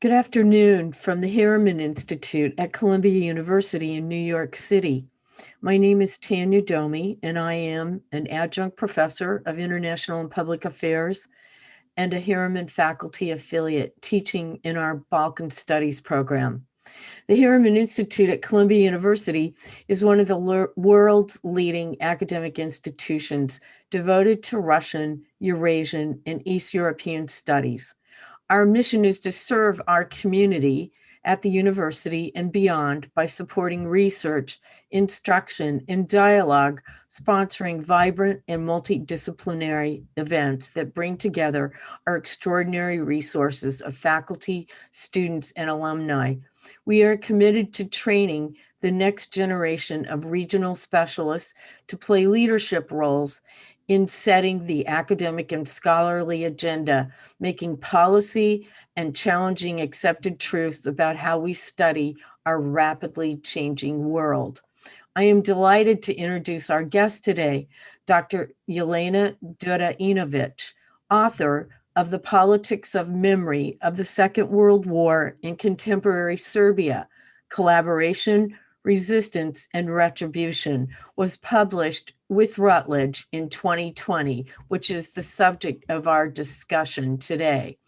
Good afternoon from the Harriman Institute at Columbia University in New York City. My name is Tanya Domi, and I am an adjunct professor of international and public affairs and a Harriman faculty affiliate teaching in our Balkan Studies program. The Harriman Institute at Columbia University is one of the world's leading academic institutions devoted to Russian, Eurasian, and East European studies. Our mission is to serve our community at the university and beyond by supporting research, instruction, and dialogue, sponsoring vibrant and multidisciplinary events that bring together our extraordinary resources of faculty, students, and alumni. We are committed to training the next generation of regional specialists to play leadership roles in setting the academic and scholarly agenda, making policy and challenging accepted truths about how we study our rapidly changing world. I am delighted to introduce our guest today, Dr. Jelena Đureinović, author of The Politics of Memory of the Second World War in Contemporary Serbia, Collaboration, Resistance, and Retribution, was published with Routledge in 2020, which is the subject of our discussion today.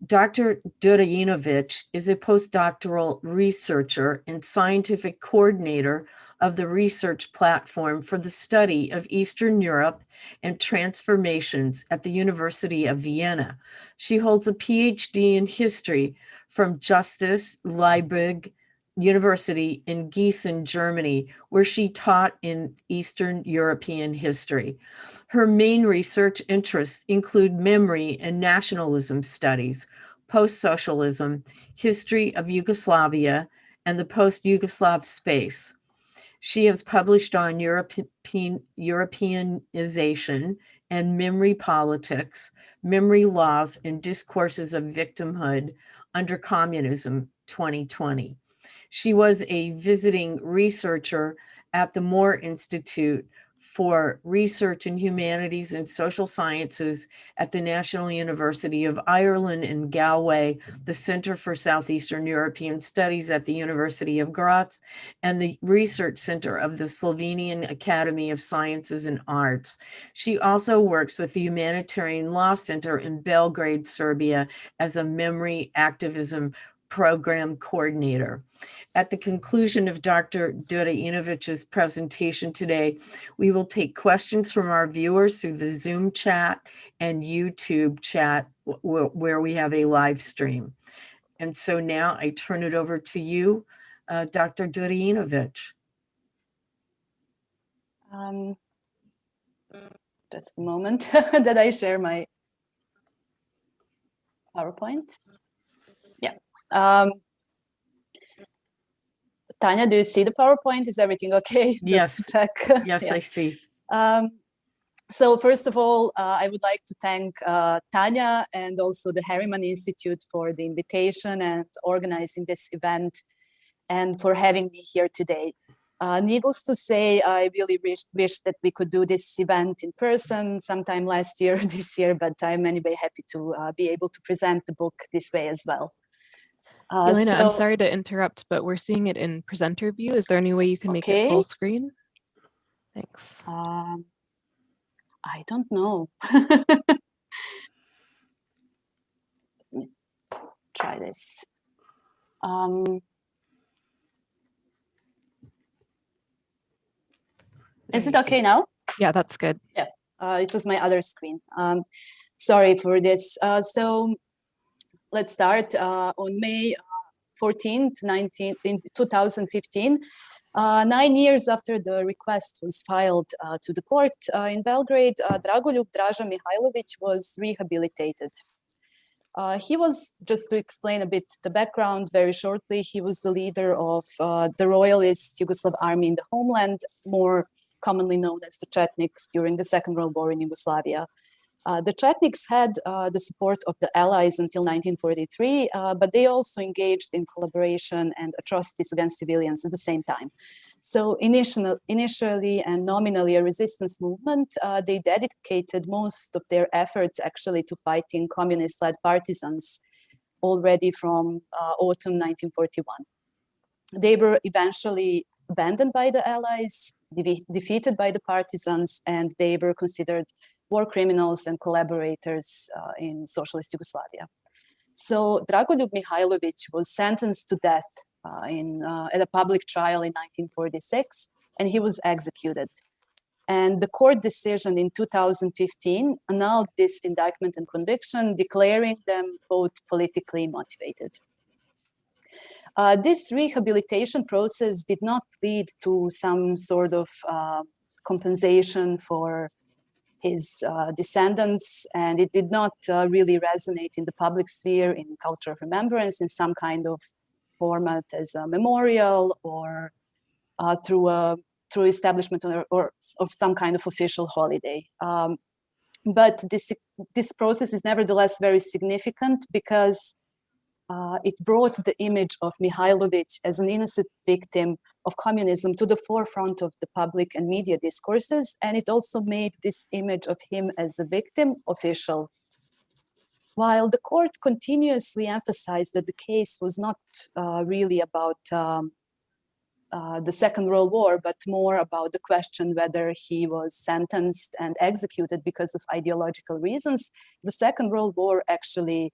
Dr. Đureinović is a postdoctoral researcher and scientific coordinator of the research platform for the study of Eastern Europe and transformations at the University of Vienna. She holds a PhD in history from Justus Liebig University in Gießen, Germany, where she taught in Eastern European history. Her main research interests include memory and nationalism studies, post-socialism, history of Yugoslavia, and the post-Yugoslav space. She has published on Europeanization and memory politics, memory laws, and discourses of victimhood under communism, 2020. She was a visiting researcher at the Moore Institute for Research in Humanities and Social Sciences at the National University of Ireland in Galway, the Center for Southeastern European Studies at the University of Graz, and the Research Center of the Slovenian Academy of Sciences and Arts. She also works with the Humanitarian Law Center in Belgrade, Serbia, as a memory activism program coordinator. At the conclusion of Dr. Đureinović's presentation today, we will take questions from our viewers through the Zoom chat and YouTube chat where we have a live stream. And so now I turn it over to you, Dr. Đureinović. Just a moment that I share my PowerPoint. Yeah. Tanya, do you see the PowerPoint? Is everything okay? Yes. Just check. Yes, yeah. I see. So first of all, I would like to thank Tanya and also the Harriman Institute for the invitation and organizing this event and for having me here today. Needless to say, I really wish that we could do this event in person sometime last year, this year, but I'm anyway happy to be able to present the book this way as well. Jelena, I'm sorry to interrupt, but we're seeing it in presenter view. Is there any way you can make it full screen? Thanks. I don't know. Let me try this. Is it okay now? Yeah, that's good. Yeah, it was my other screen. Sorry for this. So let's start on May 14th, 2015. 9 years after the request was filed to the court in Belgrade, Dragoljub Draža Mihajlović was rehabilitated. He was, just to explain a bit the background very shortly, he was the leader of the royalist Yugoslav army in the homeland, more commonly known as the Chetniks during the Second World War in Yugoslavia. The Chetniks had the support of the Allies until 1943, but they also engaged in collaboration and atrocities against civilians at the same time. So initially and nominally a resistance movement, they dedicated most of their efforts actually to fighting communist-led partisans already from autumn 1941. They were eventually abandoned by the Allies, defeated by the partisans, and they were considered war criminals and collaborators in socialist Yugoslavia. So Dragoljub Mihajlović was sentenced to death at a public trial in 1946, and he was executed. And the court decision in 2015 annulled this indictment and conviction, declaring them both politically motivated. This rehabilitation process did not lead to some sort of compensation for his descendants, and it did not really resonate in the public sphere in culture of remembrance in some kind of format as a memorial or through establishment or of some kind of official holiday. But this process is nevertheless very significant because it brought the image of Mihajlović as an innocent victim of communism to the forefront of the public and media discourses, and it also made this image of him as a victim official. While the court continuously emphasized that the case was not really about the Second World War, but more about the question whether he was sentenced and executed because of ideological reasons, the Second World War actually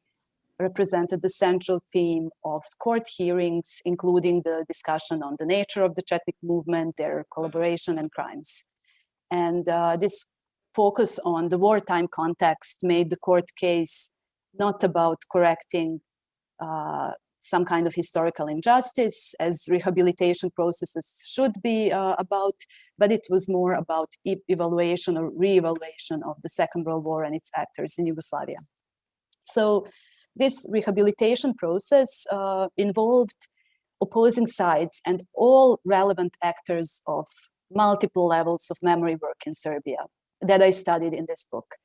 represented the central theme of court hearings, including the discussion on the nature of the Chetnik movement, their collaboration and crimes. And this focus on the wartime context made the court case not about correcting some kind of historical injustice, as rehabilitation processes should be about, but it was more about evaluation or re-evaluation of the Second World War and its actors in Yugoslavia. So this rehabilitation process involved opposing sides and all relevant actors of multiple levels of memory work in Serbia that I studied in this book.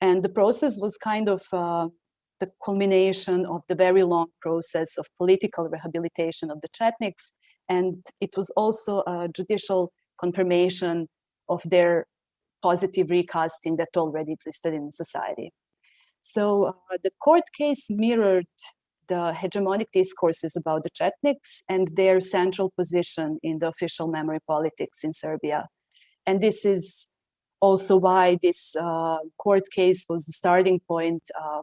And the process was kind of the culmination of the very long process of political rehabilitation of the Chetniks, and it was also a judicial confirmation of their positive recasting that already existed in society. So the court case mirrored the hegemonic discourses about the Chetniks and their central position in the official memory politics in Serbia. And this is also why this court case was the starting point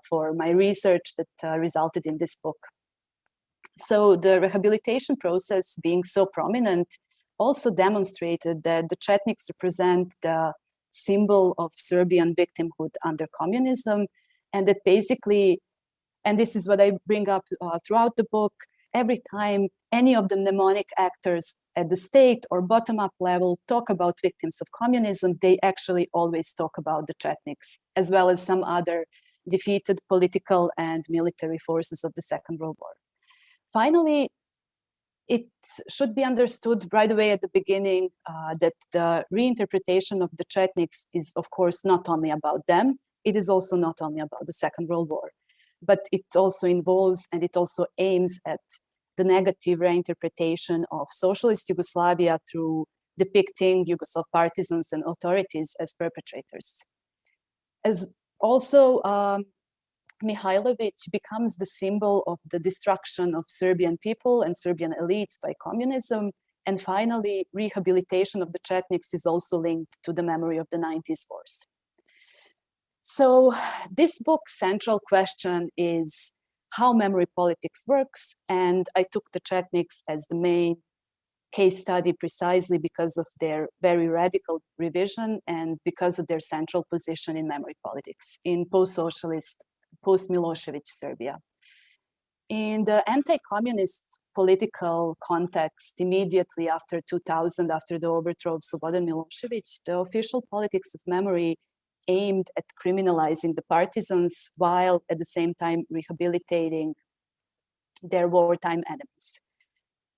for my research that resulted in this book. So the rehabilitation process being so prominent also demonstrated that the Chetniks represent the symbol of Serbian victimhood under communism, and that basically, and this is what I bring up throughout the book, every time any of the mnemonic actors at the state or bottom-up level talk about victims of communism, they actually always talk about the Chetniks, as well as some other defeated political and military forces of the Second World War. Finally, it should be understood right away at the beginning that the reinterpretation of the Chetniks is, of course, not only about them. It is also not only about the Second World War, but it also involves and it also aims at the negative reinterpretation of socialist Yugoslavia through depicting Yugoslav partisans and authorities as perpetrators. As also, Mihajlović becomes the symbol of the destruction of Serbian people and Serbian elites by communism. And finally, rehabilitation of the Chetniks is also linked to the memory of the 90s wars. So this book's central question is how memory politics works, and I took the Chetniks as the main case study precisely because of their very radical revision and because of their central position in memory politics in post-socialist, post-Milosevic Serbia. In the anti-communist political context immediately after 2000, after the overthrow of Slobodan Milosevic, the official politics of memory aimed at criminalizing the partisans while at the same time rehabilitating their wartime enemies.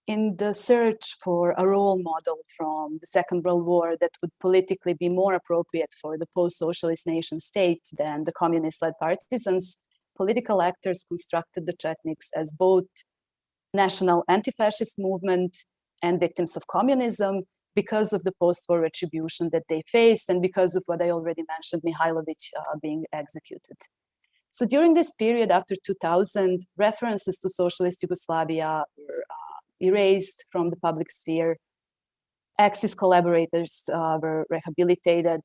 In the search for a role model from the Second World War that would politically be more appropriate for the post-socialist nation state than the communist-led partisans, political actors constructed the Chetniks as both national anti-fascist movement and victims of communism, because of the post-war retribution that they faced and because of what I already mentioned, Mihajlović being executed. So during this period after 2000, references to socialist Yugoslavia were erased from the public sphere. Axis collaborators were rehabilitated,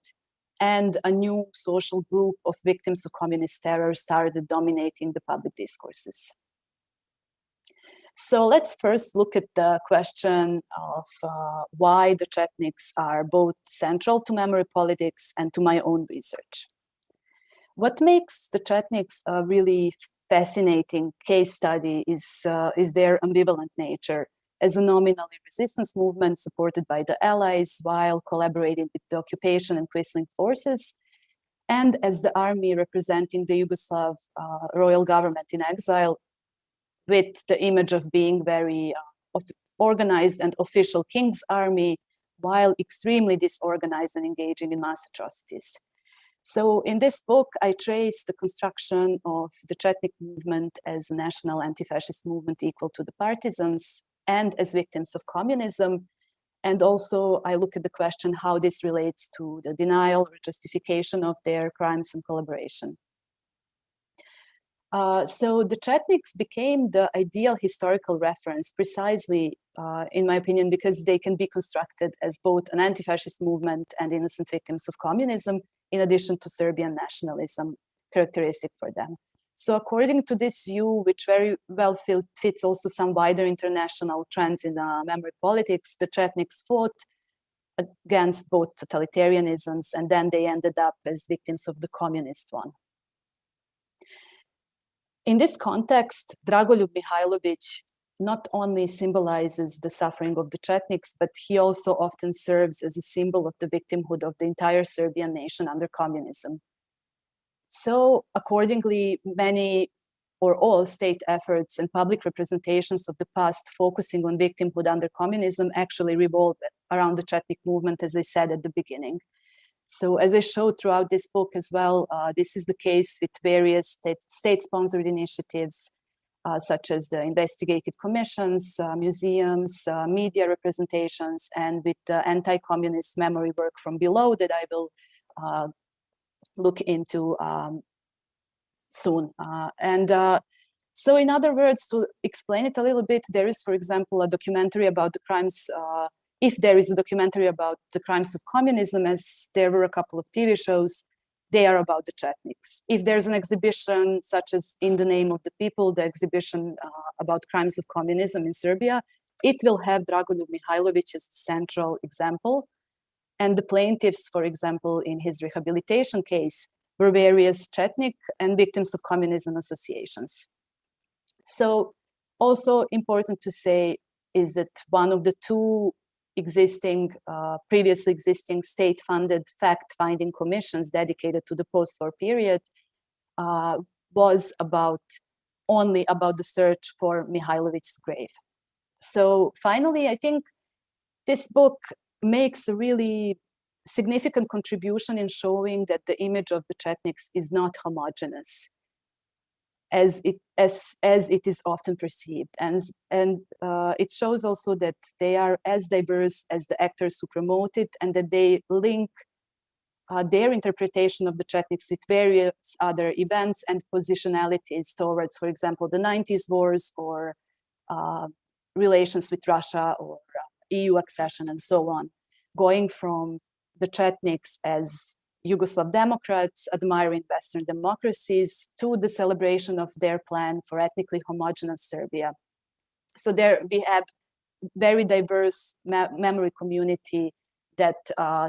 and a new social group of victims of communist terror started dominating the public discourses. So let's first look at the question of why the Chetniks are both central to memory politics and to my own research. What makes the Chetniks a really fascinating case study is their ambivalent nature as a nominally resistance movement supported by the Allies while collaborating with the occupation and Quisling forces, and as the army representing the Yugoslav royal government in exile, with the image of being very organized and official king's army, while extremely disorganized and engaging in mass atrocities. So in this book, I trace the construction of the Chetnik movement as a national anti-fascist movement equal to the partisans and as victims of communism. And also I look at the question how this relates to the denial or justification of their crimes and collaboration. So the Chetniks became the ideal historical reference precisely, in my opinion, because they can be constructed as both an anti-fascist movement and innocent victims of communism, in addition to Serbian nationalism characteristic for them. So according to this view, which very well fits also some wider international trends in memory politics, the Chetniks fought against both totalitarianisms, and then they ended up as victims of the communist one. In this context, Dragoljub Mihailović not only symbolizes the suffering of the Chetniks, but he also often serves as a symbol of the victimhood of the entire Serbian nation under communism. So accordingly, many or all state efforts and public representations of the past focusing on victimhood under communism actually revolve around the Chetnik movement, as I said at the beginning. So as I showed throughout this book as well, this is the case with various state-sponsored initiatives, such as the investigative commissions, museums, media representations, and with the anti-communist memory work from below that I will look into soon. So in other words, to explain it a little bit, there is, for example, a documentary about the crimes, if there is a documentary about the crimes of communism, as there were a couple of TV shows, they are about the Chetniks. If there's an exhibition such as In the Name of the People, the exhibition about crimes of communism in Serbia, it will have Dragoljub Mihailović as the central example. And the plaintiffs, for example, in his rehabilitation case, were various Chetnik and victims of communism associations. So also important to say is that one of the two previously existing state-funded fact-finding commissions dedicated to the post-war period was only about the search for Mihailović's grave. So finally, I think this book makes a really significant contribution in showing that the image of the Chetniks is not homogeneous, as it is often perceived, and it shows also that they are as diverse as the actors who promote it, and that they link their interpretation of the Chetniks with various other events and positionalities towards, for example, the 90s wars or relations with Russia or EU accession and so on, going from the Chetniks as Yugoslav Democrats admiring Western democracies to the celebration of their plan for ethnically homogeneous Serbia. So there we have very diverse memory community that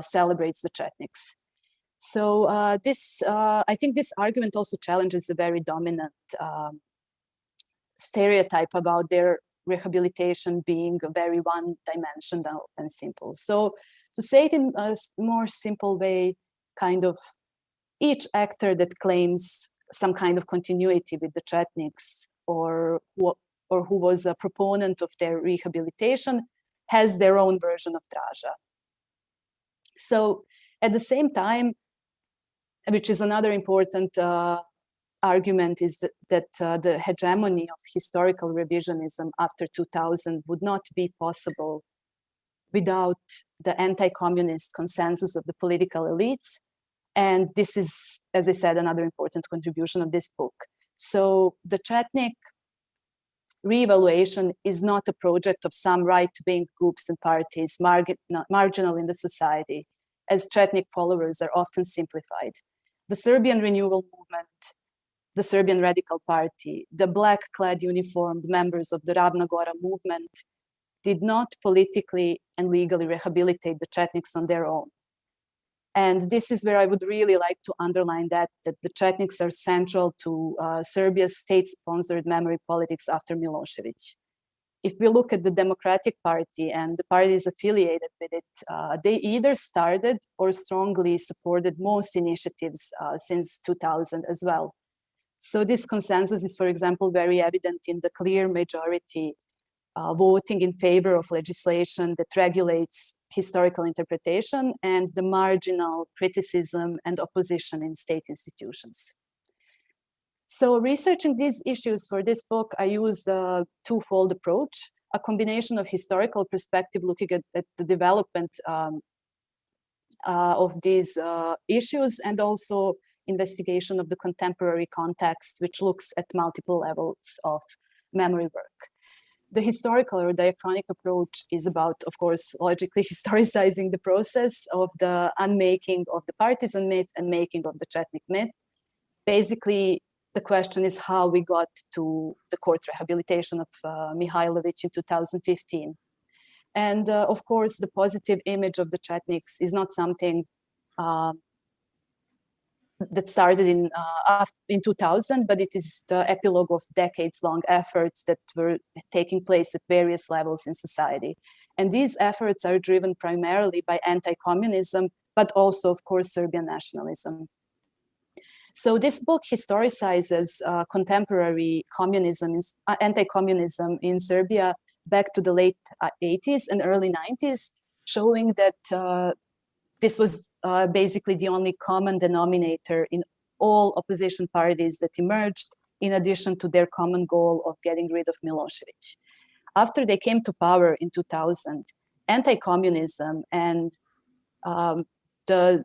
celebrates the Chetniks. So I think this argument also challenges the very dominant stereotype about their rehabilitation being very one-dimensional and simple. So to say it in a more simple way, kind of each actor that claims some kind of continuity with the Chetniks or who was a proponent of their rehabilitation has their own version of Draža. So at the same time, which is another important argument, is that the hegemony of historical revisionism after 2000 would not be possible without the anti-communist consensus of the political elites And this is, as I said, another important contribution of this book. So the Chetnik reevaluation is not a project of some right-wing groups and parties marginal in the society, as Chetnik followers are often simplified. The Serbian renewal movement, the Serbian Radical Party, the black-clad uniformed members of the Ravna Gora movement did not politically and legally rehabilitate the Chetniks on their own. And this is where I would really like to underline that the Chetniks are central to Serbia's state-sponsored memory politics after Milosevic. If we look at the Democratic Party and the parties affiliated with it, they either started or strongly supported most initiatives since 2000 as well. So this consensus is, for example, very evident in the clear majority voting in favor of legislation that regulates historical interpretation and the marginal criticism and opposition in state institutions. So researching these issues for this book, I used a twofold approach, a combination of historical perspective looking at the development of these issues and also investigation of the contemporary context, which looks at multiple levels of memory work. The historical or diachronic approach is about, of course, logically historicizing the process of the unmaking of the partisan myth and making of the Chetnik myth. Basically, the question is how we got to the court rehabilitation of Mihailović in 2015. And of course, the positive image of the Chetniks is not something that started in 2000, but it is the epilogue of decades-long efforts that were taking place at various levels in society. And these efforts are driven primarily by anti-communism, but also, of course, Serbian nationalism. So this book historicizes contemporary communism, anti-communism in Serbia back to the late 80s and early 90s, showing that this was basically the only common denominator in all opposition parties that emerged, in addition to their common goal of getting rid of Milosevic. After they came to power in 2000, anti-communism and the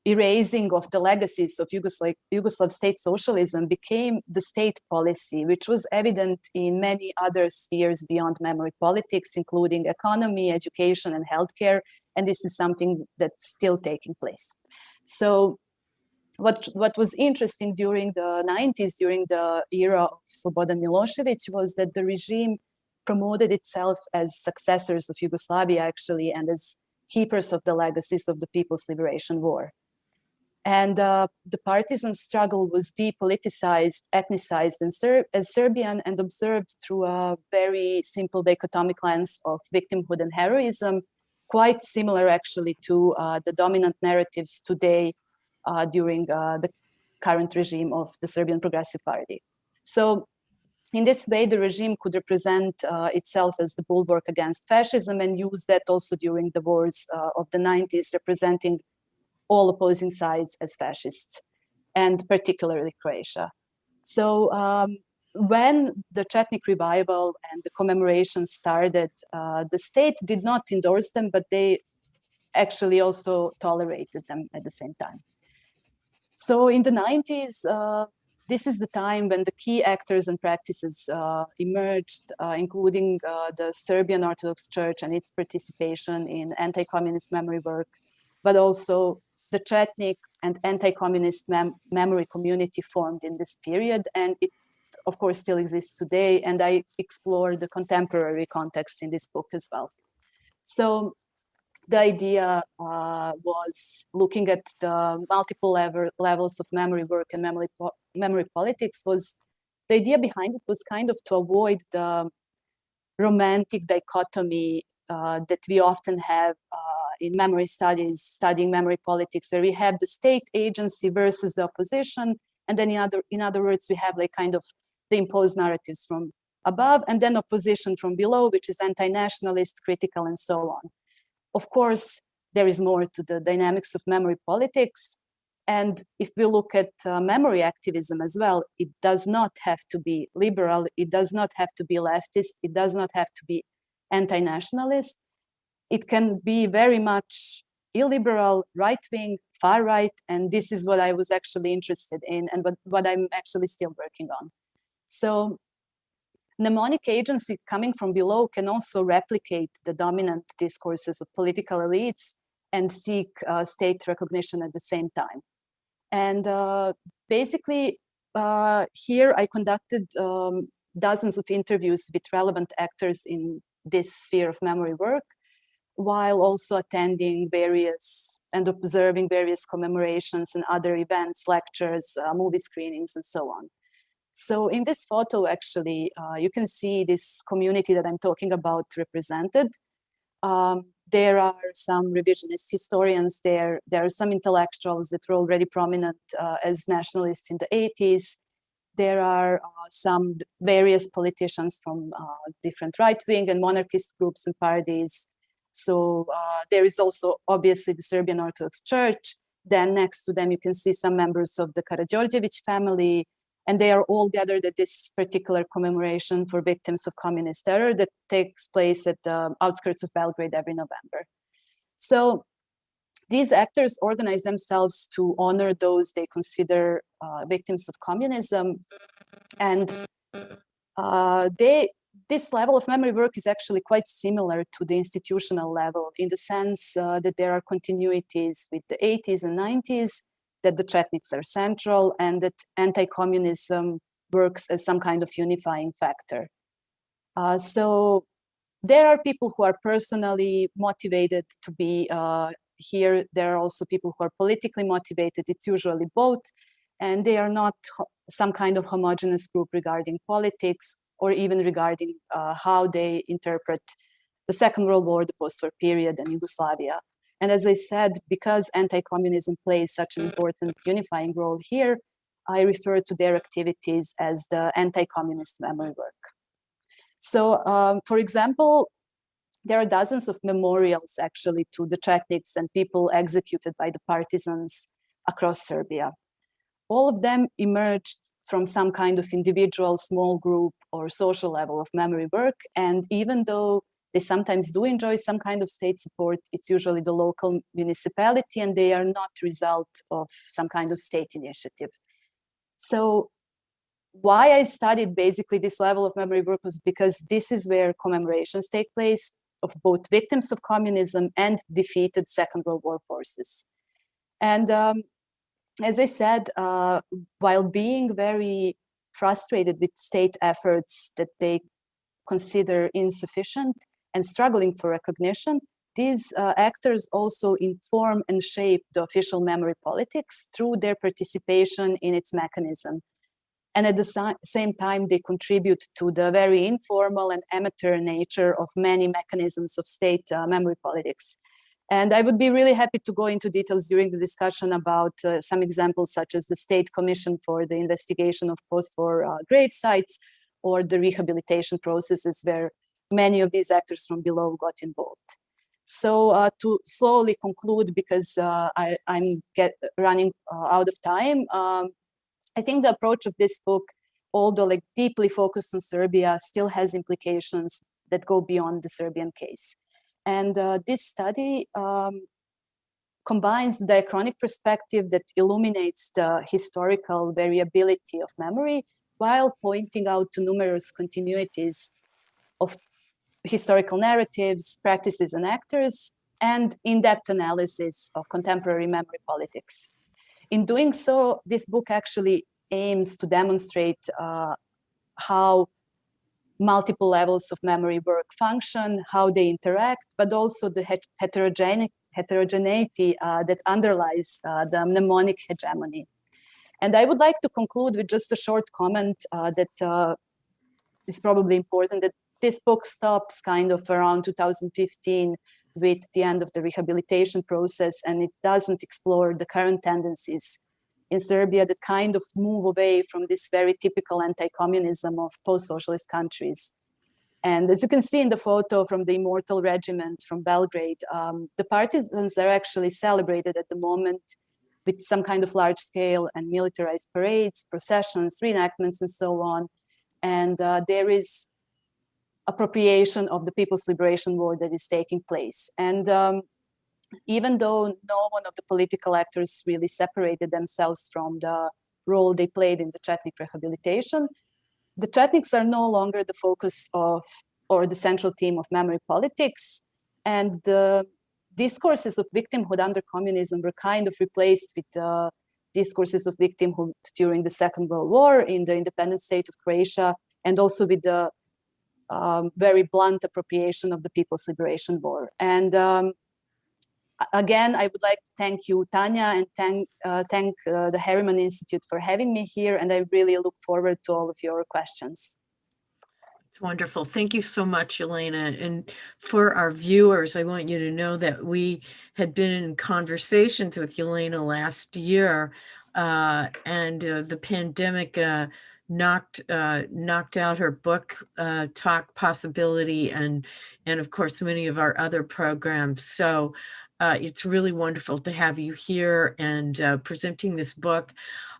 erasing of the legacies of Yugoslav state socialism became the state policy, which was evident in many other spheres beyond memory politics, including economy, education, and healthcare. And this is something that's still taking place. So what was interesting during the 90s, during the era of Slobodan Milosevic, was that the regime promoted itself as successors of Yugoslavia, actually, and as keepers of the legacies of the People's Liberation War. And the partisan struggle was depoliticized, ethnicized as Serbian, and observed through a very simple dichotomic lens of victimhood and heroism, quite similar actually to the dominant narratives today during the current regime of the Serbian Progressive Party. So in this way, the regime could represent itself as the bulwark against fascism and use that also during the wars of the 90s, representing all opposing sides as fascists, and particularly Croatia. So when the Chetnik revival and the commemorations started, the state did not endorse them, but they actually also tolerated them at the same time. So in the 90s, this is the time when the key actors and practices emerged, including the Serbian Orthodox Church and its participation in anti-communist memory work, but also the Chetnik and anti-communist memory community formed in this period, and it, of course, still exists today, and I explore the contemporary context in this book as well. So the idea was looking at the multiple levels of memory work and memory politics. Was the idea behind it was kind of to avoid the romantic dichotomy that we often have in memory studies, studying memory politics, where we have the state agency versus the opposition, and then in other words, we have like kind of the imposed narratives from above, and then opposition from below, which is anti-nationalist, critical, and so on. Of course, there is more to the dynamics of memory politics, and if we look at memory activism as well, it does not have to be liberal, it does not have to be leftist, it does not have to be anti-nationalist. It can be very much illiberal, right-wing, far-right, and this is what I was actually interested in and what I'm actually still working on. So mnemonic agency coming from below can also replicate the dominant discourses of political elites and seek state recognition at the same time. And basically, here I conducted dozens of interviews with relevant actors in this sphere of memory work, while also attending various and observing various commemorations and other events, lectures, movie screenings, and so on. So in this photo, actually, you can see this community that I'm talking about represented. There are some revisionist historians there. There are some intellectuals that were already prominent as nationalists in the 80s. There are some various politicians from different right-wing and monarchist groups and parties. So there is also obviously the Serbian Orthodox Church. Then next to them, you can see some members of the Karađorđević family, and they are all gathered at this particular commemoration for victims of communist terror that takes place at the outskirts of Belgrade every November. So these actors organize themselves to honor those they consider victims of communism. And this level of memory work is actually quite similar to the institutional level in the sense that there are continuities with the 80s and 90s, that the Chetniks are central, and that anti-communism works as some kind of unifying factor. So there are people who are personally motivated to be here. There are also people who are politically motivated. It's usually both, and they are not some kind of homogeneous group regarding politics or even regarding how they interpret the Second World War, the post-war period, and Yugoslavia. And as I said, because anti-communism plays such an important unifying role here, I refer to their activities as the anti-communist memory work. So, for example, there are dozens of memorials actually to the Chetniks and people executed by the partisans across Serbia. All of them emerged from some kind of individual, small group, or social level of memory work. And even though they sometimes do enjoy some kind of state support, it's usually the local municipality, and they are not result of some kind of state initiative. So why I studied basically this level of memory work was because this is where commemorations take place of both victims of communism and defeated Second World War forces. And as I said, while being very frustrated with state efforts that they consider insufficient and struggling for recognition, these actors also inform and shape the official memory politics through their participation in its mechanism. And at the same time, they contribute to the very informal and amateur nature of many mechanisms of state memory politics. And I would be really happy to go into details during the discussion about some examples such as the State Commission for the Investigation of Post-War Grave Sites or the rehabilitation processes where many of these actors from below got involved. So to slowly conclude, because I'm running out of time, I think the approach of this book, although like deeply focused on Serbia, still has implications that go beyond the Serbian case. And this study combines the diachronic perspective that illuminates the historical variability of memory while pointing out to numerous continuities of historical narratives, practices, and actors, and in-depth analysis of contemporary memory politics. In doing so, this book actually aims to demonstrate how multiple levels of memory work function, how they interact, but also the heterogeneity that underlies the mnemonic hegemony. And I would like to conclude with just a short comment that is probably important, that this book stops kind of around 2015 with the end of the rehabilitation process, and it doesn't explore the current tendencies in Serbia that kind of move away from this very typical anti-communism of post-socialist countries. And as you can see in the photo from the Immortal Regiment from Belgrade, the partisans are actually celebrated at the moment with some kind of large-scale and militarized parades, processions, reenactments, and so on. And there is appropriation of the People's Liberation War that is taking place. And even though no one of the political actors really separated themselves from the role they played in the Chetnik rehabilitation, the Chetniks are no longer the focus of, or the central theme of memory politics. And the discourses of victimhood under communism were kind of replaced with the discourses of victimhood during the Second World War in the independent state of Croatia, and also with the very blunt appropriation of the People's Liberation War. And again, I would like to thank you, Tanya, and thank the Harriman Institute for having me here. And I really look forward to all of your questions. It's wonderful. Thank you so much, Jelena. And for our viewers, I want you to know that we had been in conversations with Jelena last year, and the pandemic knocked out her book talk possibility, and of course many of our other programs. So it's really wonderful to have you here and presenting this book.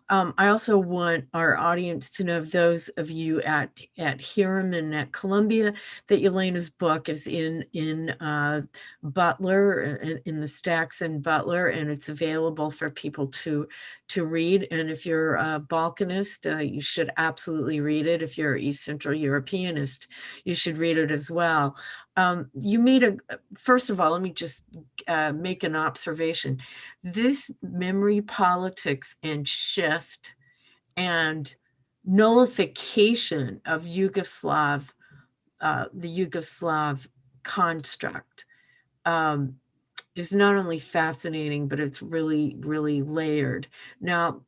I also want our audience to know, of those of you at Harriman at Columbia, that Jelena's book is in Butler, in the stacks in Butler, and it's available for people to read. And if you're a Balkanist, you should absolutely read it. If you're East Central Europeanist, you should read it as well. You made first of all, let me just make an observation. This memory politics and shift and nullification of the Yugoslav construct is not only fascinating, but it's really, really layered. Now,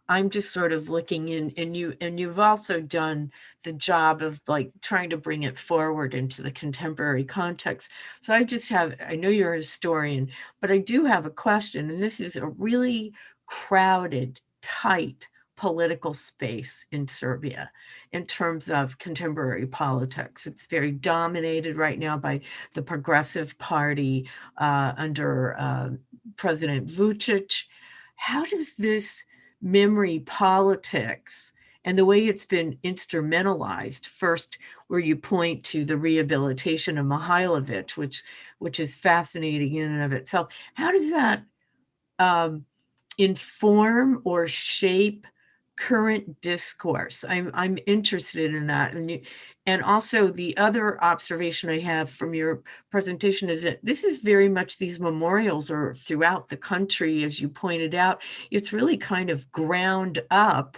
I'm just sort of looking in, and you've also done the job of like trying to bring it forward into the contemporary context. So I know you're a historian, but I do have a question, and this is a really crowded, tight political space in Serbia in terms of contemporary politics. It's very dominated right now by the Progressive Party under President Vučić. How does this memory politics and the way it's been instrumentalized, first where you point to the rehabilitation of Mihailović, which is fascinating in and of itself, how does that inform or shape current discourse? I'm interested in that. And also the other observation I have from your presentation is that this is very much, these memorials are throughout the country, as you pointed out. It's really kind of ground up,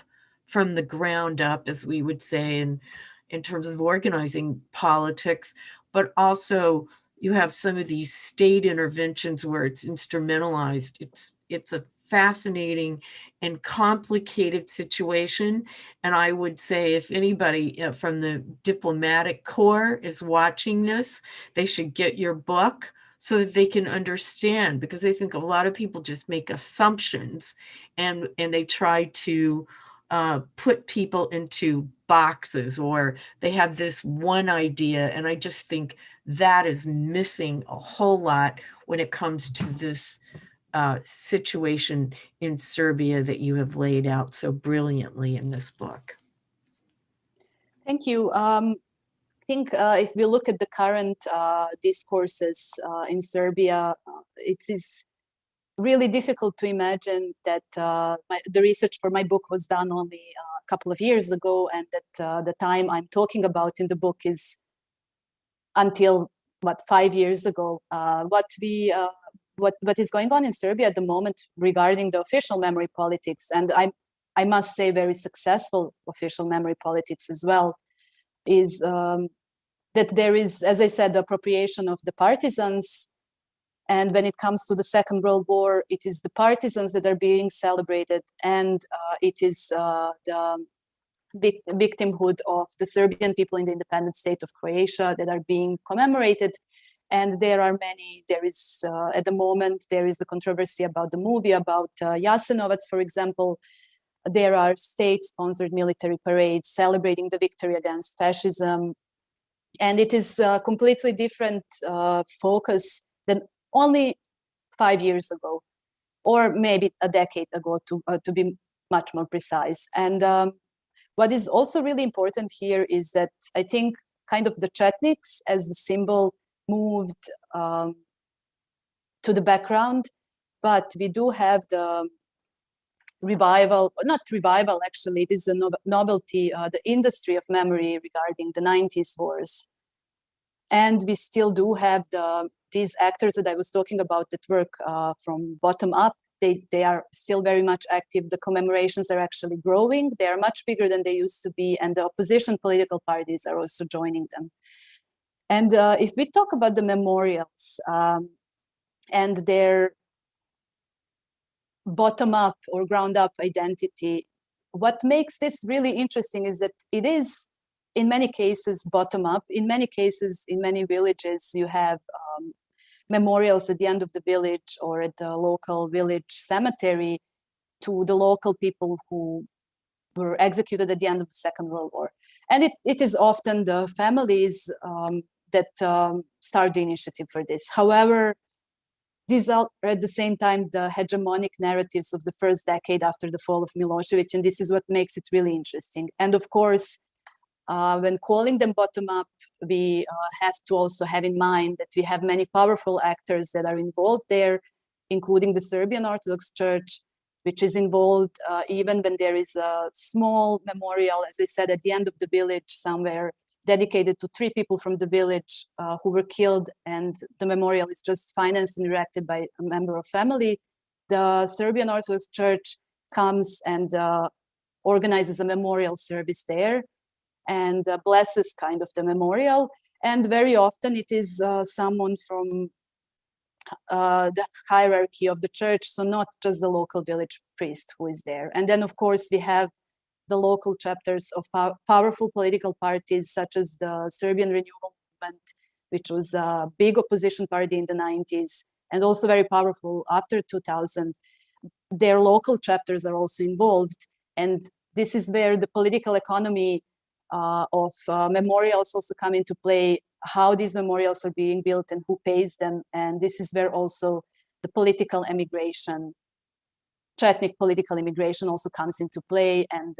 from the ground up, as we would say, in terms of organizing politics, but also you have some of these state interventions where it's instrumentalized. It's a fascinating and complicated situation. And I would say if anybody from the diplomatic corps is watching this, they should get your book so that they can understand, because I think a lot of people just make assumptions and they try to put people into boxes, or they have this one idea. And I just think that is missing a whole lot when it comes to this situation in Serbia that you have laid out so brilliantly in this book. Thank you. I think if we look at the current discourses in Serbia, it is really difficult to imagine that the research for my book was done only a couple of years ago, and that the time I'm talking about in the book is until, 5 years ago. What is going on in Serbia at the moment regarding the official memory politics, and I must say very successful official memory politics as well, is that there is, as I said, the appropriation of the partisans. And when it comes to the Second World War, it is the partisans that are being celebrated, and it is the victimhood of the Serbian people in the independent state of Croatia that are being commemorated. And there are many, there is, at the moment, there is the controversy about the movie, about Jasenovac, for example. There are state-sponsored military parades celebrating the victory against fascism. And it is a completely different focus than only 5 years ago, or maybe a decade ago, to be much more precise. And what is also really important here is that I think kind of the Chetniks as the symbol moved to the background, but we do have the revival, not revival actually, it is a novelty, the industry of memory regarding the 90s wars. And we still do have these actors that I was talking about that work from bottom up. They are still very much active. The commemorations are actually growing. They are much bigger than they used to be, and the opposition political parties are also joining them. And if we talk about the memorials and their bottom-up or ground-up identity, what makes this really interesting is that it is, in many cases, bottom-up. In many cases, in many villages, you have memorials at the end of the village or at the local village cemetery to the local people who were executed at the end of the Second World War. And it is often the families that start the initiative for this. However, these are at the same time the hegemonic narratives of the first decade after the fall of Milosevic, and this is what makes it really interesting. And of course, when calling them bottom-up, we have to also have in mind that we have many powerful actors that are involved there, including the Serbian Orthodox Church, which is involved even when there is a small memorial, as I said, at the end of the village somewhere, dedicated to 3 people from the village who were killed, and the memorial is just financed and erected by a member of family. The Serbian Orthodox Church comes and organizes a memorial service there and blesses kind of the memorial. And very often it is someone from the hierarchy of the church, so not just the local village priest who is there. And then of course we have the local chapters of powerful political parties such as the Serbian Renewal Movement, which was a big opposition party in the 90s and also very powerful after 2000. Their local chapters are also involved, and this is where the political economy of memorials also come into play, how these memorials are being built and who pays them. And this is where also the political emigration, Chetnik political immigration also comes into play, and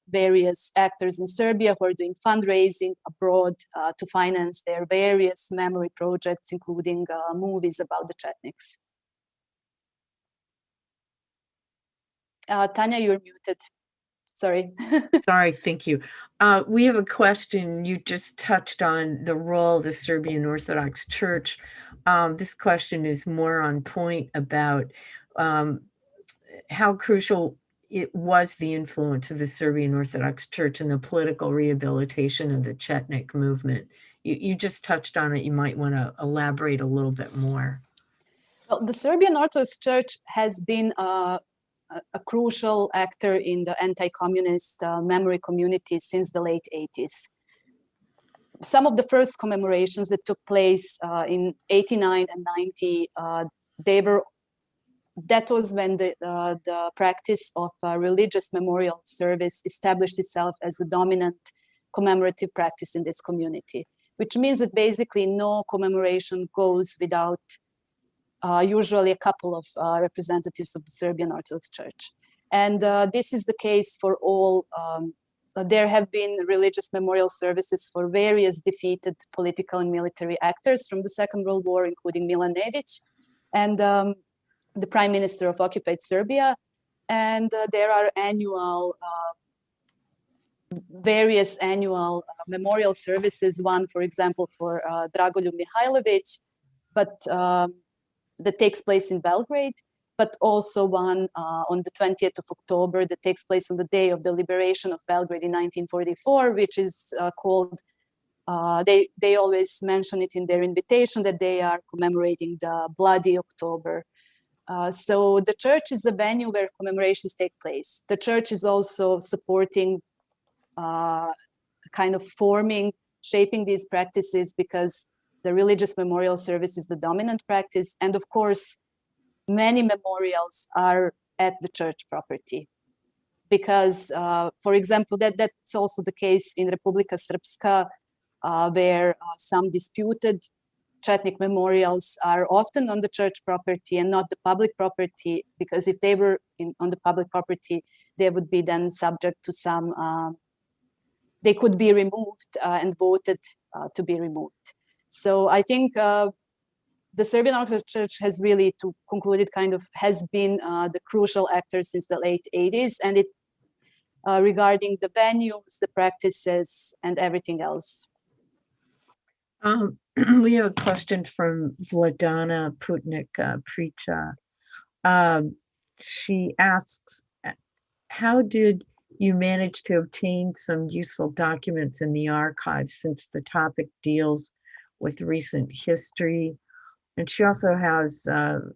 various actors in Serbia who are doing fundraising abroad to finance their various memory projects, including movies about the Chetniks. Tanya, you're muted. Sorry. Sorry, thank you. We have a question. You just touched on the role of the Serbian Orthodox Church. This question is more on point about how crucial it was the influence of the Serbian Orthodox Church in the political rehabilitation of the Chetnik movement. You just touched on it. You might want to elaborate a little bit more. Well, the Serbian Orthodox Church has been a crucial actor in the anti-communist memory community since the late 80s. Some of the first commemorations that took place in 89 and 90, that was when the practice of religious memorial service established itself as the dominant commemorative practice in this community, which means that basically no commemoration goes without usually a couple of representatives of the Serbian Orthodox Church. And this is the case for all. There have been religious memorial services for various defeated political and military actors from the Second World War, including Milan Nedić and the Prime Minister of occupied Serbia. And there are various annual memorial services, one, for example, for Dragoljub Mihajlović, but that takes place in Belgrade, but also one on the 20th of October that takes place on the day of the liberation of Belgrade in 1944, which is called, they always mention it in their invitation that they are commemorating the Bloody October. So the church is a venue where commemorations take place. The church is also supporting, kind of shaping these practices, because the religious memorial service is the dominant practice. And of course, many memorials are at the church property. Because, for example, that's also the case in Republika Srpska, where some disputed Chetnik memorials are often on the church property and not the public property, because if they were on the public property, they would be then subject to some, they could be removed and voted to be removed. So I think the the Serbian Orthodox Church has really, to conclude it, kind of has been the crucial actor since the late 80s, and it regarding the venues, the practices, and everything else. We have a question from Vladana Putnik-Pricha. She asks, how did you manage to obtain some useful documents in the archives, since the topic deals with recent history? And she also has,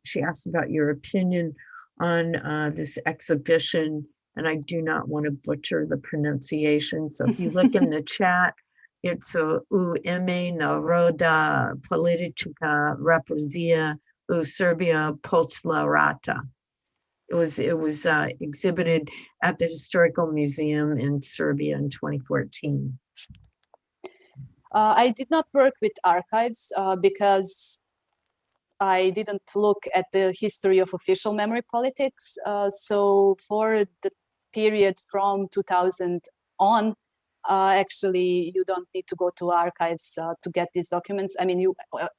she asked about your opinion on this exhibition, and I do not want to butcher the pronunciation. So if you look in the chat, it's U ime naroda politika represija u Serbia posle rata. It was exhibited at the Historical Museum in Serbia in 2014. I did not work with archives because I didn't look at the history of official memory politics. So for the period from 2000 on, actually, you don't need to go to archives to get these documents. I mean, you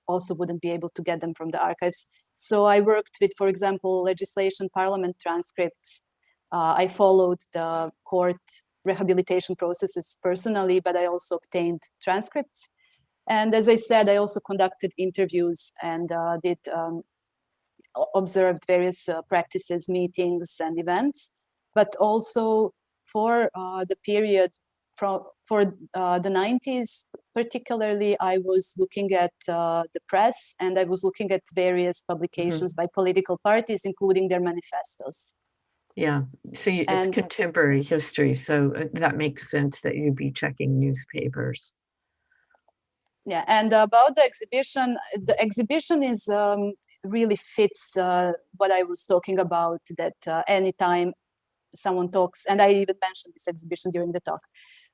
also wouldn't be able to get them from the archives. So I worked with, for example, legislation, parliament transcripts. I followed the court rehabilitation processes personally, but I also obtained transcripts. And as I said, I also conducted interviews and observed various practices, meetings, and events. But also for the period for the 90s, particularly, I was looking at the press, and I was looking at various publications by political parties, including their manifestos. Yeah, so it's contemporary history, so that makes sense that you'd be checking newspapers. Yeah, and about the exhibition is really fits what I was talking about, that anytime someone talks, and I even mentioned this exhibition during the talk,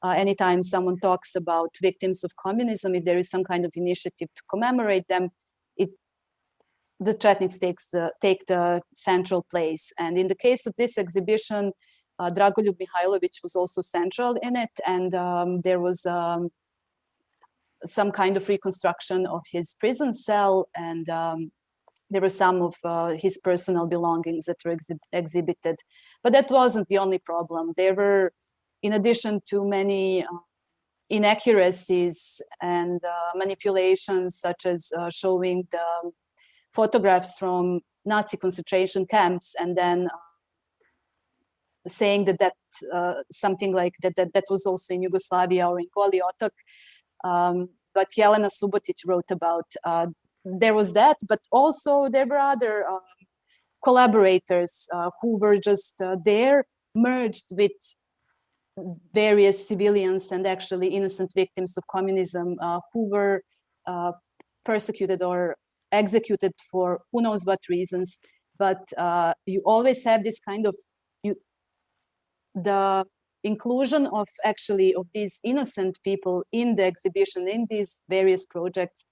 anytime someone talks about victims of communism, if there is some kind of initiative to commemorate them, the Chetniks take the central place. And in the case of this exhibition, Dragoljub Mihajlović was also central in it, and there was some kind of reconstruction of his prison cell, and there were some of his personal belongings that were exhibited. But that wasn't the only problem. There were, in addition to many inaccuracies and manipulations, such as showing the photographs from Nazi concentration camps, and then saying that something like that was also in Yugoslavia or in Goli Otok. But Jelena Subotić wrote about, there was that, but also there were other collaborators who were just there, merged with various civilians and actually innocent victims of communism who were persecuted or executed for who knows what reasons. But you always have this kind of, the inclusion of these innocent people in the exhibition, in these various projects,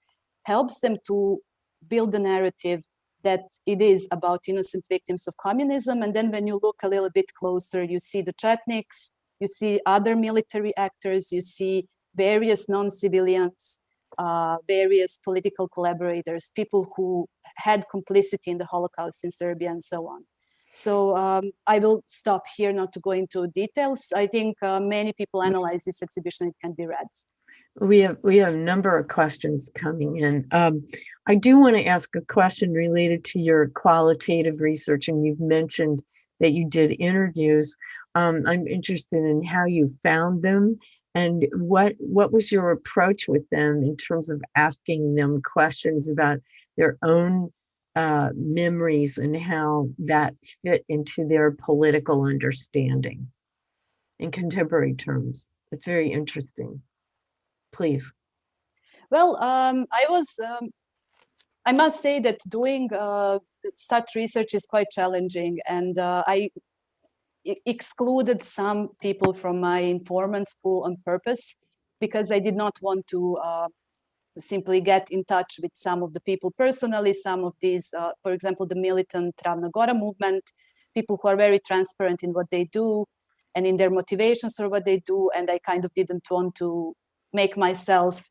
helps them to build the narrative that it is about innocent victims of communism. And then when you look a little bit closer, you see the Chetniks, you see other military actors, you see various non-civilians, various political collaborators, people who had complicity in the Holocaust in Serbia, and so on. So I will stop here, not to go into details. I think many people analyze this exhibition. It can be read. We have a number of questions coming in. I do want to ask a question related to your qualitative research, and you've mentioned that you did interviews. I'm interested in how you found them, and what was your approach with them in terms of asking them questions about their own memories and how that fit into their political understanding in contemporary terms. It's very interesting. Please. Well, I must say that doing such research is quite challenging, and I excluded some people from my informants pool on purpose, because I did not want to simply get in touch with some of the people personally, some of these, for example, the militant Ravna Gora movement, people who are very transparent in what they do and in their motivations for what they do, and I kind of didn't want to make myself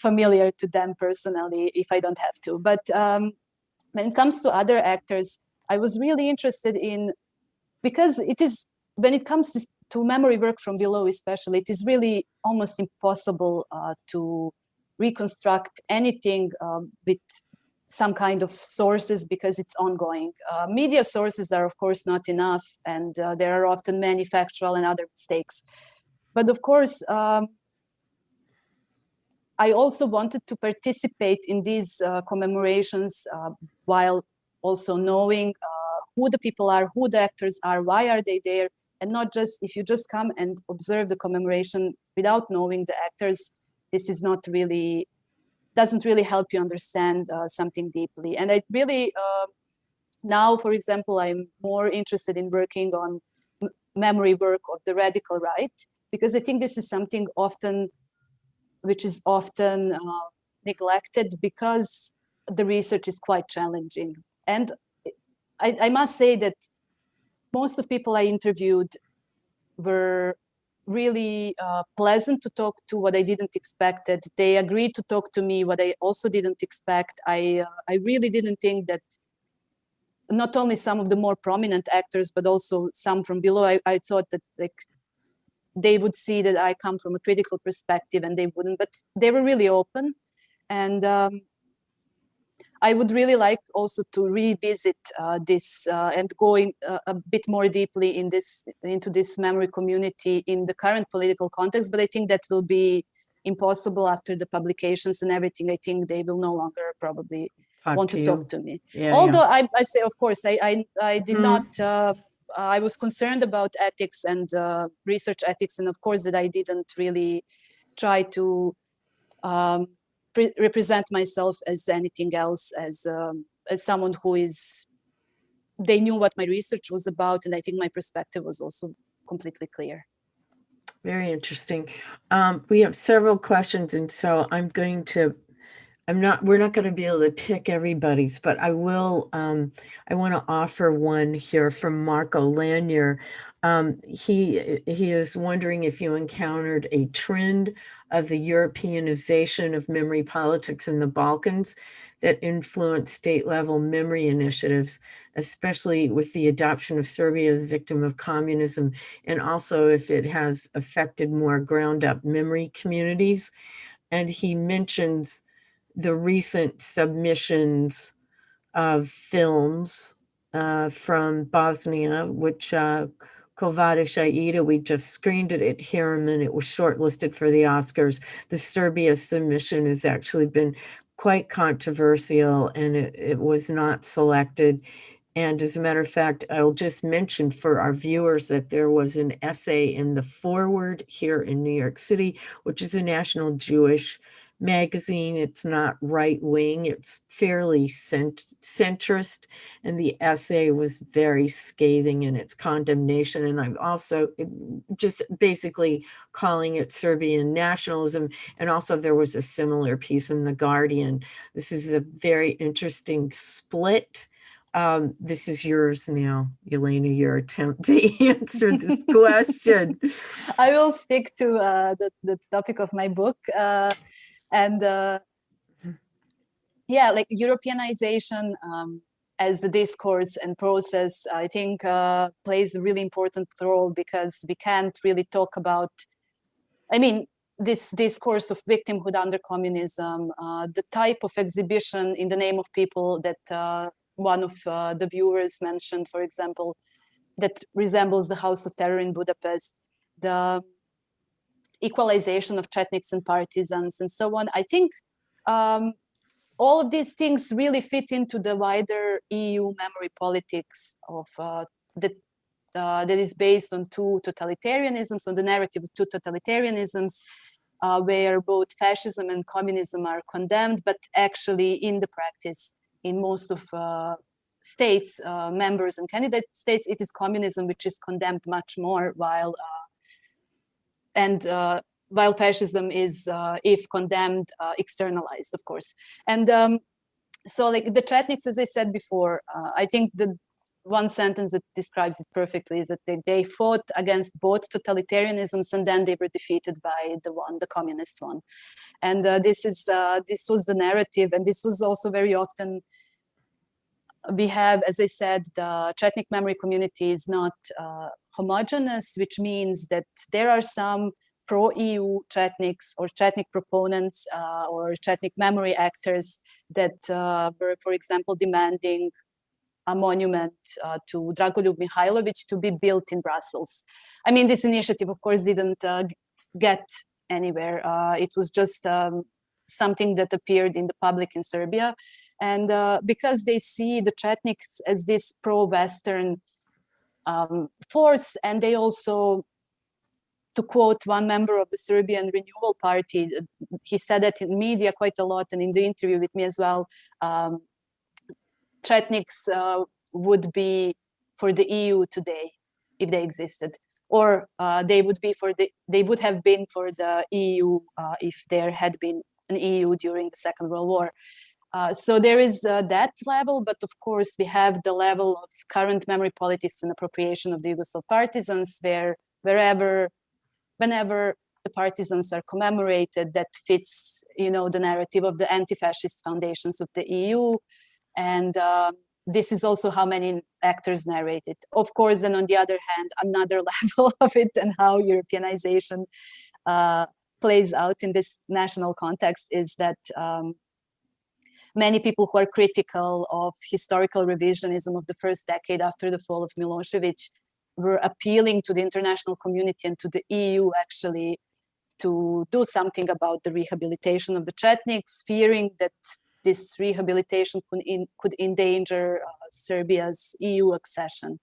familiar to them personally if I don't have to. But when it comes to other actors, I was really interested in, because it is, when it comes to memory work from below especially, it is really almost impossible to reconstruct anything with some kind of sources, because it's ongoing. Media sources are of course not enough, and there are often many factual and other mistakes. But of course, I also wanted to participate in these commemorations while also knowing who the people are, who the actors are, why are they there, and not just, if you just come and observe the commemoration without knowing the actors, this is not really, doesn't really help you understand something deeply. And I really, now, for example, I'm more interested in working on memory work of the radical right, because I think this is something which is often neglected, because the research is quite challenging. And I must say that most of people I interviewed were really pleasant to talk to, what I didn't expect. That they agreed to talk to me, what I also didn't expect. I really didn't think that not only some of the more prominent actors, but also some from below, I thought that like they would see that I come from a critical perspective, and they wouldn't, but they were really open. And I would really like also to revisit this and going a bit more deeply into this memory community in the current political context. But I think that will be impossible after the publications and everything. I think they will no longer probably want to talk to me. Yeah, although yeah. I say, of course, I did not, I was concerned about ethics and research ethics. And of course that I didn't really try to represent myself as anything else, as someone who is, they knew what my research was about, and I think my perspective was also completely clear. Very interesting. We have several questions, and so we're not going to be able to pick everybody's, but I will, I want to offer one here from Marco Lanier. He is wondering if you encountered a trend of the Europeanization of memory politics in the Balkans that influenced state-level memory initiatives, especially with the adoption of Serbia as victim of communism, and also if it has affected more ground-up memory communities. And he mentions the recent submissions of films from Bosnia, which Kovadic Aida, we just screened it at Harriman. It was shortlisted for the Oscars. The Serbia submission has actually been quite controversial, and it was not selected. And as a matter of fact, I'll just mention for our viewers that there was an essay in The Forward here in New York City, which is a national Jewish magazine. It's not right-wing, it's fairly centrist, and the essay was very scathing in its condemnation. And I'm also just basically calling it Serbian nationalism. And also there was a similar piece in The Guardian. This is a very interesting split. This is yours now, Jelena, your attempt to answer this question. I will stick to the topic of my book. And yeah, like Europeanization as the discourse and process, I think plays a really important role, because we can't really talk about, I mean, this discourse of victimhood under communism, the type of exhibition in the name of people that one of the viewers mentioned, for example, that resembles the House of Terror in Budapest, the equalization of Chetniks and partisans, and so on. I think all of these things really fit into the wider EU memory politics of that is based on two totalitarianisms, on the narrative of two totalitarianisms, where both fascism and communism are condemned, but actually in the practice, in most of states, members and candidate states, it is communism which is condemned much more, while fascism is, if condemned, externalized, of course. And so like the Chetniks, as I said before, I think the one sentence that describes it perfectly is that they fought against both totalitarianisms, and then they were defeated by the communist one. And this was the narrative, and this was also very often. We have, as I said, the Chetnik memory community is not homogeneous, which means that there are some pro-EU Chetniks or Chetnik proponents or Chetnik memory actors that were, for example, demanding a monument to Dragoljub Mihailović to be built in Brussels. I mean, this initiative, of course, didn't get anywhere. It was just something that appeared in the public in Serbia. And because they see the Chetniks as this pro-Western force, and they also, to quote one member of the Serbian Renewal Party, he said that in media quite a lot and in the interview with me as well, Chetniks would be for the EU today if they existed, or they would have been for the EU if there had been an EU during the Second World War. So there is that level, but of course we have the level of current memory politics and appropriation of the Yugoslav partisans, whenever the partisans are commemorated, that fits, the narrative of the anti-fascist foundations of the EU. And this is also how many actors narrate it. Of course, then on the other hand, another level of it and how Europeanization plays out in this national context is that many people who are critical of historical revisionism of the first decade after the fall of Milosevic were appealing to the international community and to the EU actually to do something about the rehabilitation of the Chetniks, fearing that this rehabilitation could endanger Serbia's EU accession.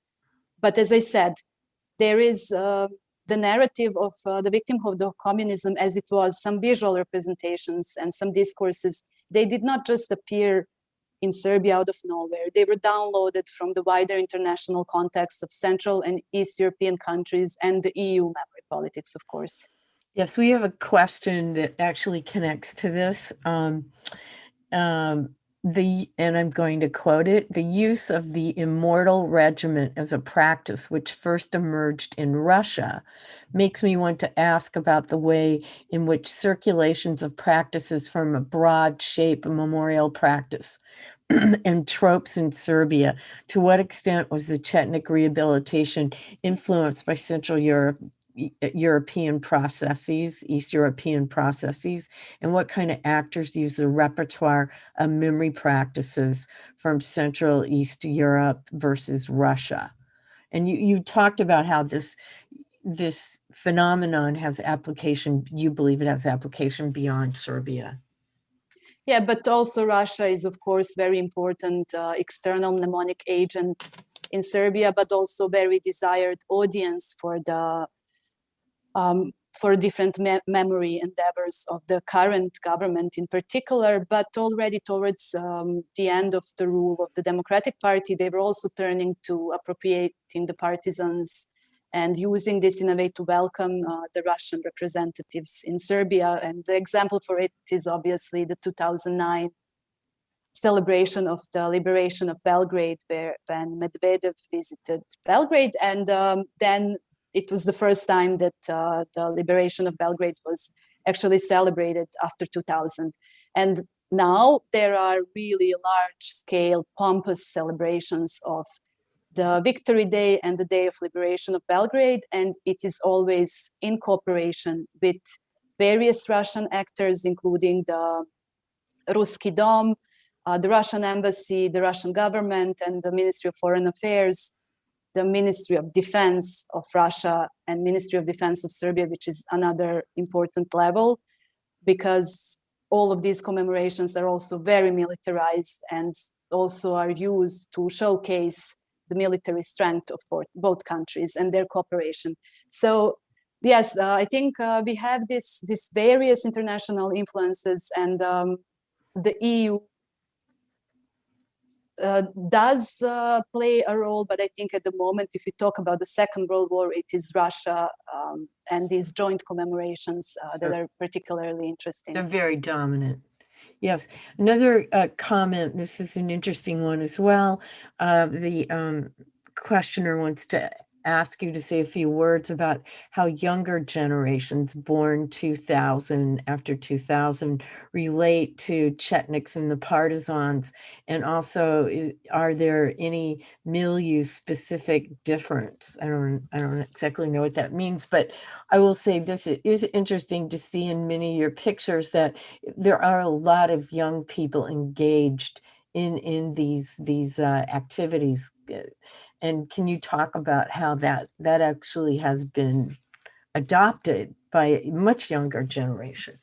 But as I said, there is the narrative of the victimhood of communism as it was, some visual representations and some discourses. They did not just appear in Serbia out of nowhere. They were downloaded from the wider international context of Central and East European countries and the EU memory politics, of course. Yes, we have a question that actually connects to this. And I'm going to quote it, the use of the immortal regiment as a practice which first emerged in Russia makes me want to ask about the way in which circulations of practices from a broad shape memorial practice and tropes in Serbia. To what extent was the Chetnik rehabilitation influenced by Central European processes, East European processes, and what kind of actors use the repertoire of memory practices from Central East Europe versus Russia? And you talked about how this phenomenon has application, you believe it has application beyond Serbia. Yeah, but also Russia is, of course, very important external mnemonic agent in Serbia, but also very desired audience for the for different memory endeavors of the current government in particular, but already towards the end of the rule of the Democratic Party, they were also turning to appropriating the partisans and using this in a way to welcome the Russian representatives in Serbia. And the example for it is obviously the 2009 celebration of the liberation of Belgrade, when Medvedev visited Belgrade, and then it was the first time that the liberation of Belgrade was actually celebrated after 2000. And now there are really large-scale, pompous celebrations of the Victory Day and the Day of Liberation of Belgrade, and it is always in cooperation with various Russian actors, including the Ruski Dom, the Russian Embassy, the Russian government, and the Ministry of Foreign Affairs, the Ministry of Defense of Russia, and Ministry of Defense of Serbia, which is another important level, because all of these commemorations are also very militarized and also are used to showcase the military strength of both countries and their cooperation. So yes, I think we have these various international influences, and the EU does play a role, but I think at the moment, if we talk about the Second World War, it is Russia and these joint commemorations that are particularly interesting. They're very dominant. Yes. Another comment, this is an interesting one as well. The questioner wants to ask you to say a few words about how younger generations born 2000, after 2000, relate to Chetniks and the partisans. And also, are there any milieu-specific difference? I don't exactly know what that means, but I will say this, it is interesting to see in many of your pictures that there are a lot of young people engaged in these activities. And can you talk about how that actually has been adopted by a much younger generation?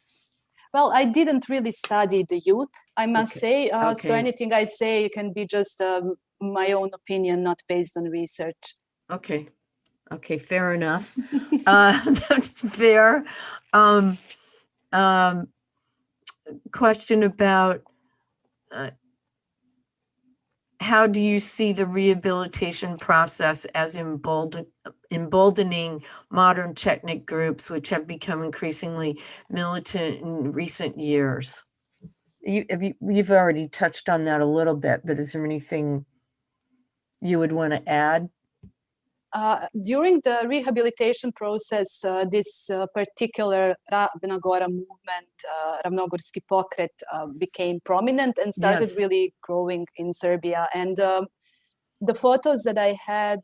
Well, I didn't really study the youth, I must say. So Okay. anything I say can be just my own opinion, not based on research. Okay. Okay, fair enough. That's fair. Question about how do you see the rehabilitation process as emboldening modern Chetnik groups, which have become increasingly militant in recent years? You've already touched on that a little bit, but is there anything you would want to add? During the rehabilitation process, this particular Ravna Gora movement, Ravnogorski pokret, became prominent and started really growing in Serbia. And the photos that I had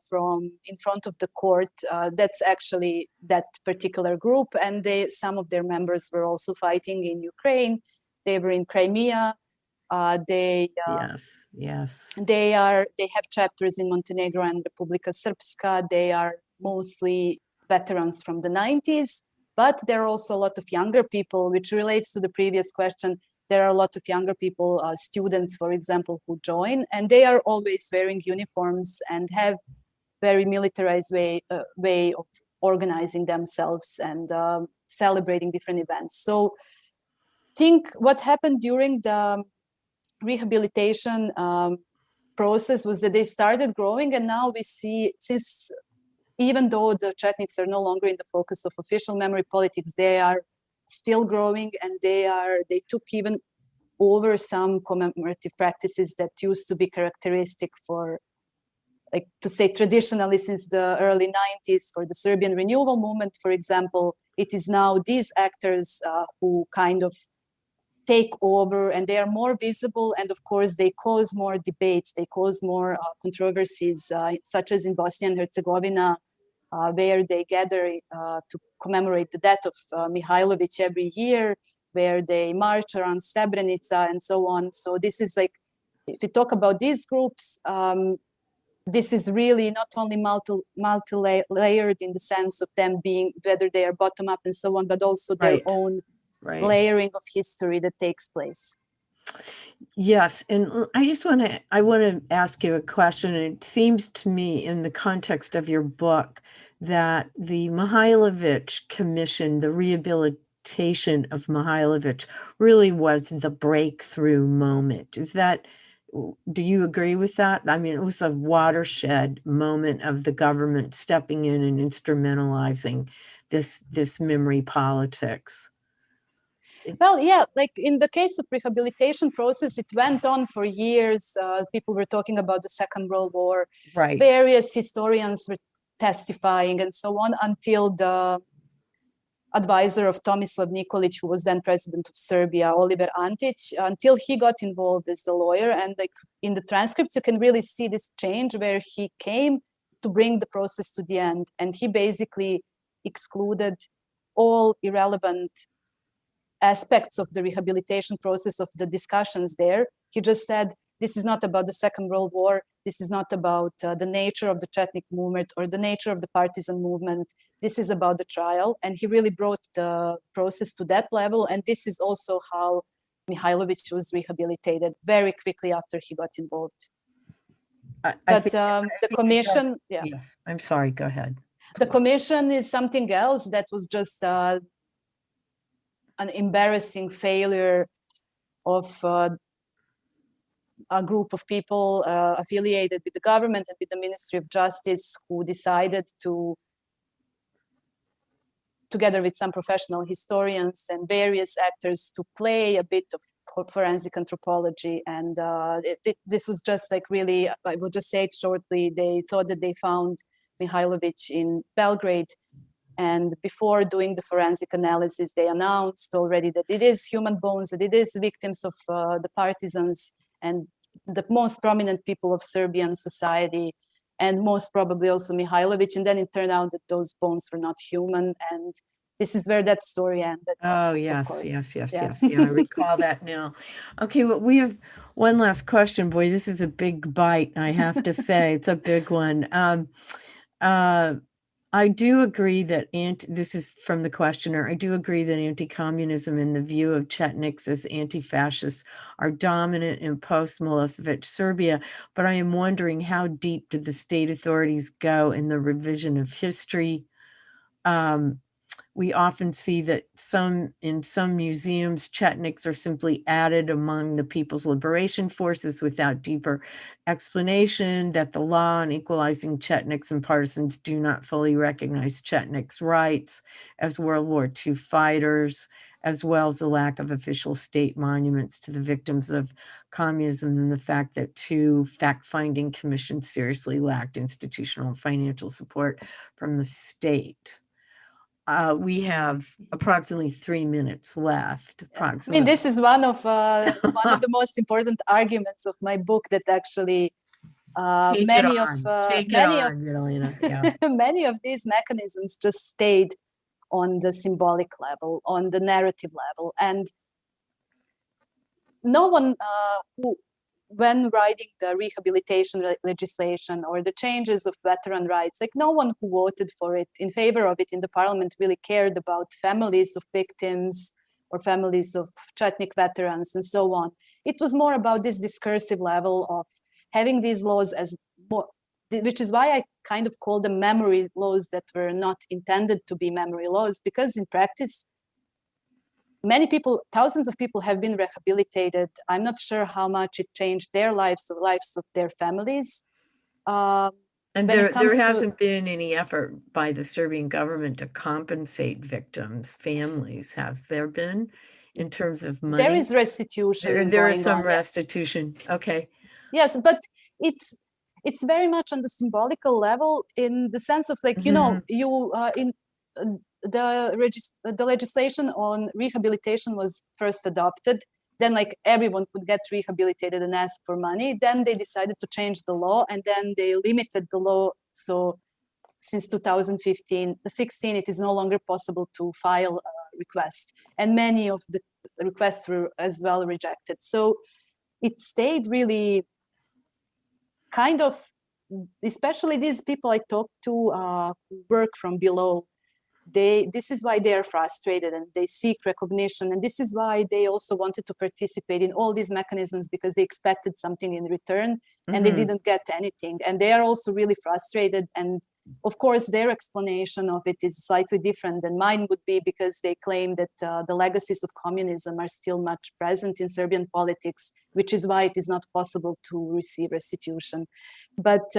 from in front of the court, that's actually that particular group. And some of their members were also fighting in Ukraine. They were in Crimea. They have chapters in Montenegro and Republika Srpska. They are mostly veterans from the 90s, but there are also a lot of younger people, which relates to the previous question. There are a lot of younger people, students, for example, who join, and they are always wearing uniforms and have very militarized way of organizing themselves and celebrating different events. So think what happened during the rehabilitation process was that they started growing, and now we see, since even though the Chetniks are no longer in the focus of official memory politics, they are still growing, and they took even over some commemorative practices that used to be characteristic for, like, to say traditionally since the early 90s for the Serbian renewal movement, for example. It is now these actors who kind of take over, and they are more visible, and of course they cause more debates, they cause more controversies, such as in Bosnia and Herzegovina, where they gather to commemorate the death of Mihailović every year, where they march around Srebrenica and so on. So this is like, if we talk about these groups, this is really not only multi-layered in the sense of them being, whether they are bottom up and so on, but also their own layering of history that takes place. Yes, and I want to ask you a question. It seems to me, in the context of your book, that the Mihailović Commission, the rehabilitation of Mihailović, really was the breakthrough moment. Do you agree with that? I mean, it was a watershed moment of the government stepping in and instrumentalizing this memory politics. Well, yeah, like in the case of rehabilitation process, it went on for years. People were talking about the Second World War. Various historians were testifying and so on, until the advisor of Tomislav Nikolić, who was then president of Serbia, Oliver Antić, until he got involved as the lawyer. And like in the transcripts, you can really see this change where he came to bring the process to the end. And he basically excluded all irrelevant aspects of the rehabilitation process, of the discussions there. He just said, this is not about the Second World War. This is not about the nature of the Chetnik movement or the nature of the partisan movement. This is about the trial. And he really brought the process to that level. And this is also how Mihailović was rehabilitated very quickly after he got involved. The commission, Yes, I'm sorry, go ahead. The commission is something else that was just an embarrassing failure of a group of people affiliated with the government and with the Ministry of Justice, who decided to together with some professional historians and various actors, to play a bit of forensic anthropology. And this was just like really, I will just say it shortly, they thought that they found Mihajlović in Belgrade. And before doing the forensic analysis, they announced already that it is human bones, that it is victims of the partisans and the most prominent people of Serbian society, and most probably also Mihajlović. And then it turned out that those bones were not human. And this is where that story ended. Oh, yes. Yeah, I recall that now. Okay, well, we have one last question. Boy, this is a big bite, I have to say. It's a big one. I do agree that, this is from the questioner, I do agree that anti-communism and the view of Chetniks as anti-fascists are dominant in post-Milosevic Serbia, but I am wondering, how deep did the state authorities go in the revision of history? We often see that in some museums, Chetniks are simply added among the People's Liberation Forces without deeper explanation, that the law on equalizing Chetniks and partisans do not fully recognize Chetniks' rights as World War II fighters, as well as the lack of official state monuments to the victims of communism, and the fact that 2 fact-finding commissions seriously lacked institutional and financial support from the state. We have approximately 3 minutes left. I mean, this is one of the most important arguments of my book, that actually many of these mechanisms just stayed on the symbolic level, on the narrative level, and no one when writing the rehabilitation legislation or the changes of veteran rights, like no one who voted for it, in favor of it in the parliament, really cared about families of victims or families of Chetnik veterans and so on. It was more about this discursive level of having these laws as more, which is why I kind of call them memory laws that were not intended to be memory laws, because in practice, many people, thousands of people have been rehabilitated. I'm not sure how much it changed their lives or lives of their families. And there hasn't been any effort by the Serbian government to compensate victims' families, has there been, in terms of money? There is restitution. There is some restitution. Yes. Okay. Yes, but it's very much on the symbolical level, in the sense of like, you know, the legislation on rehabilitation was first adopted. Then like everyone could get rehabilitated and ask for money. Then they decided to change the law, and then they limited the law. So since 2016, it is no longer possible to file a request. And many of the requests were as well rejected. So it stayed really kind of, especially these people I talked to who work from below, this is why they are frustrated and they seek recognition. And this is why they also wanted to participate in all these mechanisms, because they expected something in return and they didn't get anything. And they are also really frustrated. And of course, their explanation of it is slightly different than mine would be, because they claim that the legacies of communism are still much present in Serbian politics, which is why it is not possible to receive restitution. But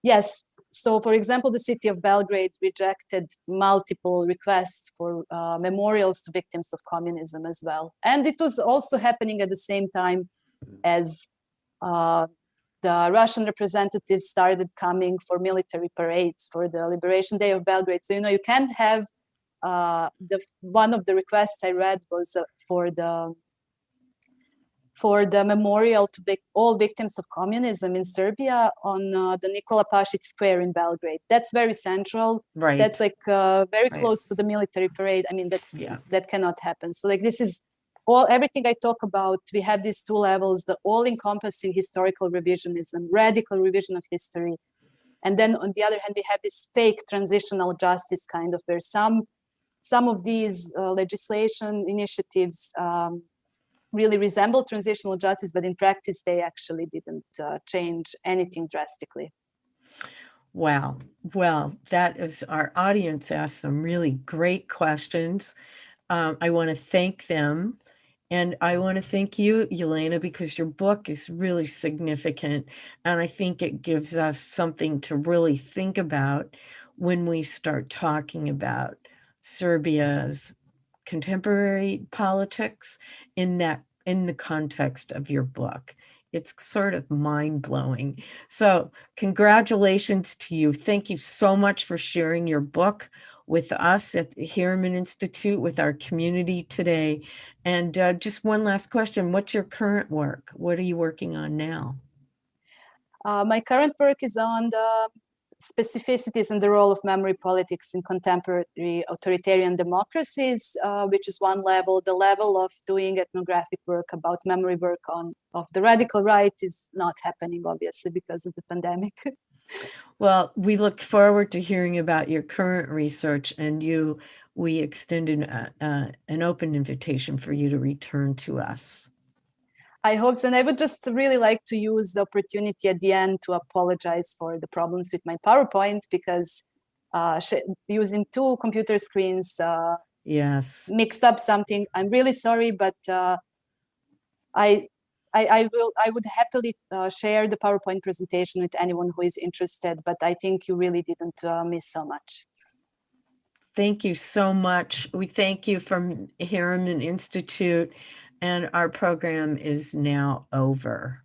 yes, so, for example, the city of Belgrade rejected multiple requests for memorials to victims of communism as well. And it was also happening at the same time as the Russian representatives started coming for military parades for the Liberation Day of Belgrade. So, you know, you can't have one of the requests I read was for the memorial to all victims of communism in Serbia on the Nikola Pašić Square in Belgrade. That's very central. Right. That's like very close to the military parade. I mean, that cannot happen. So like this is everything I talk about. We have these 2 levels: the all-encompassing historical revisionism, radical revision of history, and then on the other hand, we have this fake transitional justice kind of, where some of these legislation initiatives really resemble transitional justice, but in practice, they actually didn't change anything drastically. Wow. Well, that is, our audience asked some really great questions. I want to thank them. And I want to thank you, Jelena, because your book is really significant. And I think it gives us something to really think about when we start talking about Serbia's contemporary politics in the context of your book. It's sort of mind-blowing. So congratulations to you. Thank you so much for sharing your book with us at the Harriman Institute, with our community today. And just one last question. What's your current work? What are you working on now? My current work is on the specificities and the role of memory politics in contemporary authoritarian democracies, which is one level. The level of doing ethnographic work about memory work of the radical right is not happening, obviously, because of the pandemic. Well, we look forward to hearing about your current research, and we extended an open invitation for you to return to us. I hope so. And I would just really like to use the opportunity at the end to apologize for the problems with my PowerPoint, because using two computer screens yes, mixed up something. I'm really sorry, but I would happily share the PowerPoint presentation with anyone who is interested, but I think you really didn't miss so much. Thank you so much. We thank you from Harriman Institute, and our program is now over.